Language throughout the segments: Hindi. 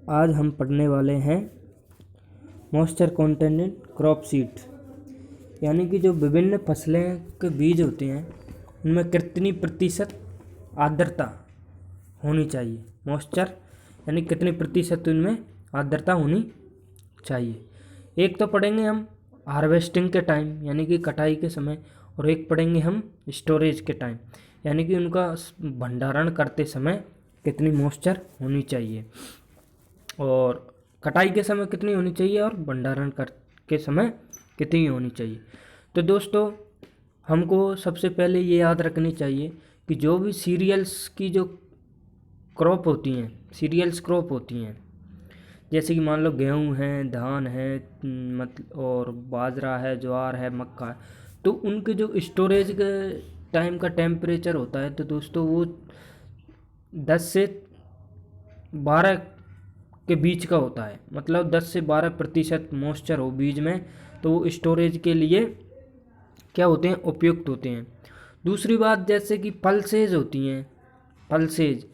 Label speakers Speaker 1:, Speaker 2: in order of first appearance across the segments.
Speaker 1: आज हम पढ़ने वाले हैं मॉइस्चर कंटेंट क्रॉप सीड, यानी कि जो विभिन्न फसलें के बीज होते हैं उनमें कितनी प्रतिशत आर्द्रता होनी चाहिए। मॉइस्चर यानी कितनी प्रतिशत उनमें आर्द्रता होनी चाहिए। एक तो पढ़ेंगे हम हार्वेस्टिंग के टाइम यानी कि कटाई के समय, और एक पढ़ेंगे हम स्टोरेज के टाइम यानी कि उनका भंडारण करते समय कितनी मॉइस्चर होनी चाहिए, और कटाई के समय कितनी होनी चाहिए और भंडारण कर के समय कितनी होनी चाहिए। तो दोस्तों, हमको सबसे पहले ये याद रखनी चाहिए कि जो भी सीरियल्स की जो क्रॉप होती हैं, सीरियल्स क्रॉप होती हैं, जैसे कि मान लो गेहूँ है, धान है, और बाजरा है, ज्वार है, मक्का है, तो उनके जो स्टोरेज के टाइम का टेम्परेचर होता है तो दोस्तों वो 10 से 12 के बीच का होता है। मतलब 10 से 12% मॉइस्चर हो बीज में तो वो स्टोरेज के लिए क्या होते हैं, उपयुक्त होते हैं। दूसरी बात, जैसे कि पल्सेज होती हैं, पल्सेज,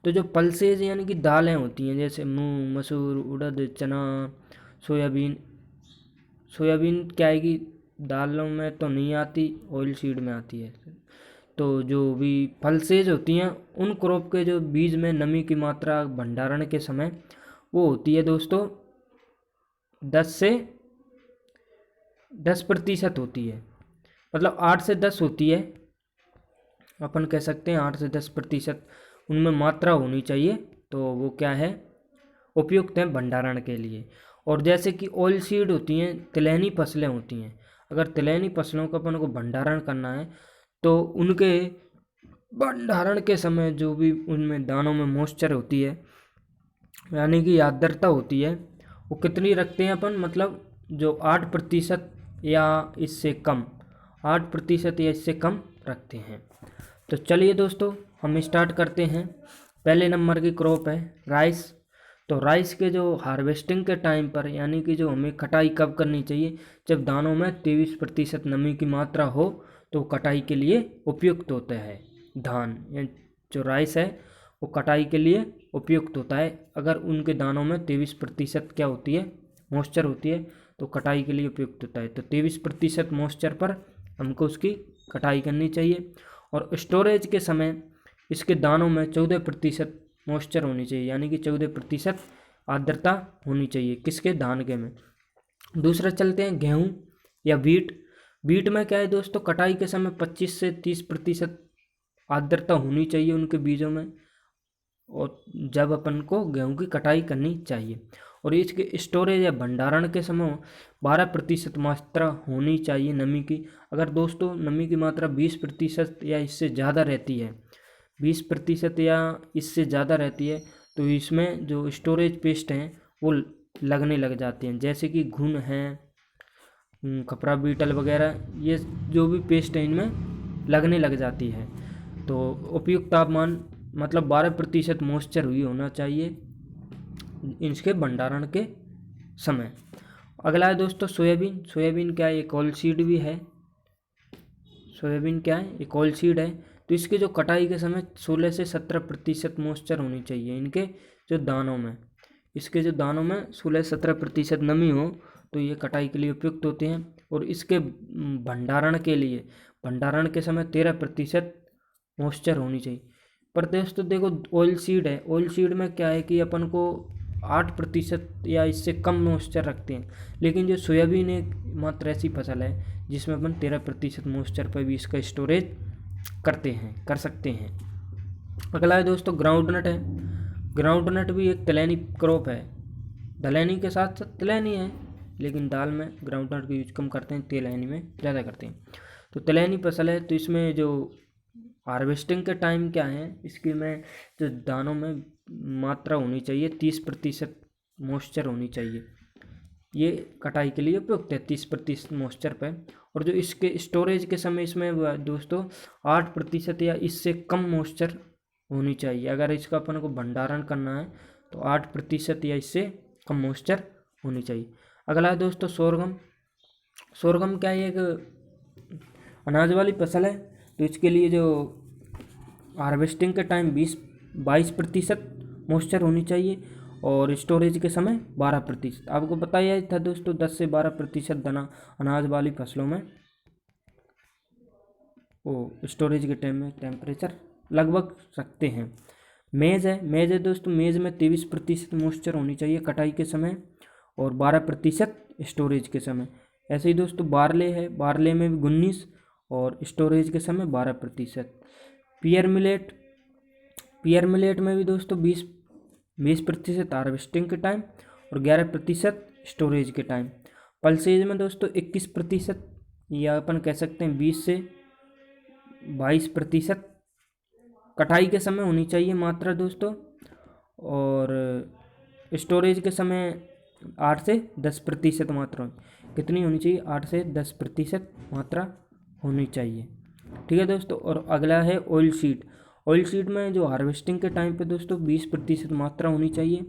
Speaker 1: तो जो पल्सेज यानी कि दालें होती हैं, जैसे मूंग, मसूर, उड़द, चना, सोयाबीन। सोयाबीन क्या है कि दालों में तो नहीं आती, ऑयल सीड में आती है। तो जो भी पल्सेज होती हैं उन क्रॉप के जो बीज में नमी की मात्रा भंडारण के समय वो होती है दोस्तों 10% होती है। मतलब 8 से 10 होती है, अपन कह सकते हैं 8 से 10% उनमें मात्रा होनी चाहिए। तो वो क्या है, उपयुक्त है भंडारण के लिए। और जैसे कि ऑयल सीड होती हैं, तिलहनी फसलें होती हैं, अगर तिलहनी फसलों का अपन को भंडारण करना है तो उनके भंडारण के समय जो भी उनमें दानों में मॉइस्चर होती है यानी कि आर्द्रता होती है वो कितनी रखते हैं अपन, मतलब जो 8% या इससे कम, 8% या इससे कम रखते हैं। तो चलिए दोस्तों, हम स्टार्ट करते हैं। पहले नंबर की क्रॉप है राइस। तो राइस के जो हार्वेस्टिंग के टाइम पर यानी कि जो हमें कटाई कब करनी चाहिए, जब दानों में 23% नमी की मात्रा हो तो कटाई के लिए उपयुक्त होता है। धान या जो राइस है वो कटाई के लिए उपयुक्त होता है अगर उनके दानों में 23% क्या होती है, मॉइस्चर होती है, तो कटाई के लिए उपयुक्त होता है। तो 23% मॉइस्चर पर हमको उसकी कटाई करनी चाहिए। और स्टोरेज के समय इसके दानों में 14% मॉइस्चर होनी चाहिए, यानी कि 14% आर्द्रता होनी चाहिए किसके, धान के में। दूसरा चलते हैं गेहूँ या बीट। बीट में क्या है दोस्तों, कटाई के समय 25 से 30% आर्द्रता होनी चाहिए उनके बीजों में, और जब अपन को गेहूं की कटाई करनी चाहिए। और इसके स्टोरेज या भंडारण के समय 12% मात्रा होनी चाहिए नमी की। अगर दोस्तों नमी की मात्रा 20% या इससे ज़्यादा रहती है, 20% या इससे ज़्यादा रहती है तो इसमें जो स्टोरेज पेस्ट हैं वो लगने लग जाते हैं, जैसे कि घुन है, खपरा बीटल वगैरह, ये जो भी पेस्ट है इनमें लगने लग जाती है। तो उपयुक्त तापमान मतलब 12% मॉइस्चर हुई होना चाहिए इसके भंडारण के समय। अगला है दोस्तों सोयाबीन। सोयाबीन क्या है, एक ऑयल सीड भी है। सोयाबीन क्या है, एक ऑयल सीड है। तो इसके जो कटाई के समय 16 से 17% मॉइस्चर होनी चाहिए इनके जो दानों में। इसके जो दानों में 16 से 17% नमी हो तो ये कटाई के लिए उपयुक्त होते हैं। और इसके भंडारण के लिए, भंडारण के समय 13% मॉइस्चर होनी चाहिए। पर दोस्तों देखो, ऑयल सीड है, ऑयल सीड में क्या है कि अपन को 8% या इससे कम मॉइस्चर रखते हैं, लेकिन जो सोयाबीन एक मात्र ऐसी फसल है जिसमें अपन 13% मॉइस्चर पर भी इसका स्टोरेज कर सकते हैं। अगला है दोस्तों ग्राउंडनट है। ग्राउंडनट भी एक तिलहनी क्रॉप है, दलहनी के साथ साथ तिलहनी है, लेकिन दाल में ग्राउंडनट का यूज कम करते हैं, तिलहनी में ज़्यादा करते हैं। तो तिलहनी फसल है, तो इसमें जो हार्वेस्टिंग के टाइम क्या है, इसके में जो दानों में मात्रा होनी चाहिए 30% मॉइस्चर होनी चाहिए। ये कटाई के लिए उपयुक्त है 30% मॉइस्चर पे। और जो इसके स्टोरेज के समय इसमें दोस्तों 8% या इससे कम मॉइस्चर होनी चाहिए। अगर इसका अपन को भंडारण करना है तो 8% या इससे कम मॉइस्चर होनी चाहिए। अगला है दोस्तों सोरगम। सोरगम क्या है, एक अनाज वाली फसल है। तो इसके लिए जो हार्वेस्टिंग के टाइम 22% मॉइस्चर होनी चाहिए। और स्टोरेज के समय 12%। आपको पता ही था दोस्तों 10 से 12% दाना अनाज वाली फसलों में वो स्टोरेज के टाइम में टेम्परेचर लगभग रखते हैं। मेज़ है दोस्तों, मेज़ में 23% मॉइस्चर होनी चाहिए कटाई के समय और 12% स्टोरेज के समय। ऐसे ही दोस्तों बारले है, बारले में भी 19 और स्टोरेज के समय 12%। पियर मिलेट में भी दोस्तों 20% हार्वेस्टिंग के टाइम और 11% स्टोरेज के टाइम। पल्सेज में दोस्तों 21%, या अपन कह सकते हैं 20 से 22% कटाई के समय होनी चाहिए मात्रा दोस्तों, और स्टोरेज के समय 8 से 10% मात्रा कितनी होनी चाहिए, 8 से 10% मात्रा होनी चाहिए। ठीक है दोस्तों। और अगला है ऑयल सीड। ऑयल सीड में जो हार्वेस्टिंग के टाइम पे दोस्तों 20% मात्रा होनी चाहिए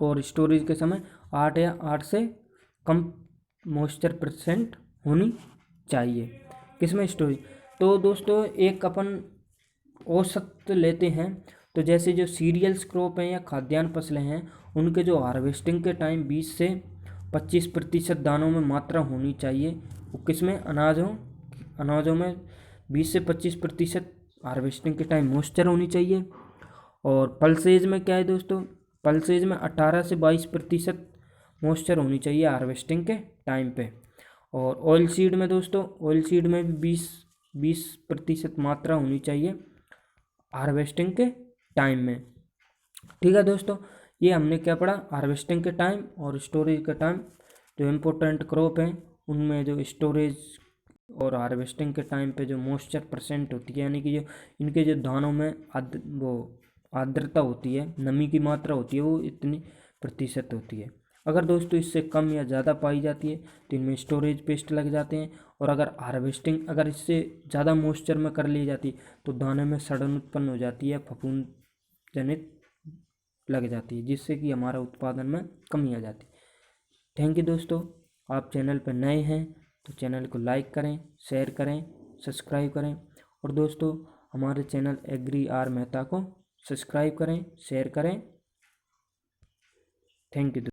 Speaker 1: और स्टोरेज के समय 8 या 8 से कम मॉइस्चर % होनी चाहिए। किसमें, स्टोरेज। तो दोस्तों एक अपन औसत लेते हैं, तो जैसे जो सीरियल्स क्रॉप हैं या खाद्यान्न फसलें हैं उनके जो हार्वेस्टिंग के टाइम 20 से 25% दानों में मात्रा होनी चाहिए। वो किसमें, अनाजों में 20 से 25% हार्वेस्टिंग के टाइम मॉइस्चर होनी चाहिए। और पल्सेज में क्या है दोस्तों, पल्सेज में 18 से 22% मॉइस्चर होनी चाहिए हार्वेस्टिंग के टाइम पे। और ऑयल सीड में दोस्तों, ऑयल सीड में भी 20% मात्रा होनी चाहिए हार्वेस्टिंग के टाइम में। ठीक है दोस्तों, ये हमने क्या पढ़ा, हार्वेस्टिंग के टाइम और स्टोरेज का टाइम। जो इम्पोर्टेंट क्रॉप हैं उनमें जो स्टोरेज और हार्वेस्टिंग के टाइम पे जो मॉइस्चर % होती है, यानी कि जो इनके जो दानों में वो आर्द्रता होती है, नमी की मात्रा होती है, वो इतनी प्रतिशत होती है। अगर दोस्तों इससे कम या ज़्यादा पाई जाती है तो इनमें स्टोरेज पेस्ट लग जाते हैं। और अगर हार्वेस्टिंग अगर इससे ज़्यादा मॉइस्चर में कर ली जाती तो दाने में सड़न उत्पन्न हो जाती है, फफूंद जनित लग जाती है, जिससे कि हमारा उत्पादन में कमी आ जाती है। थैंक यू दोस्तों। आप चैनल पर नए हैं तो चैनल को लाइक करें, शेयर करें, सब्सक्राइब करें। और दोस्तों हमारे चैनल एग्री आर मेहता को सब्सक्राइब करें, शेयर करें। Thank you.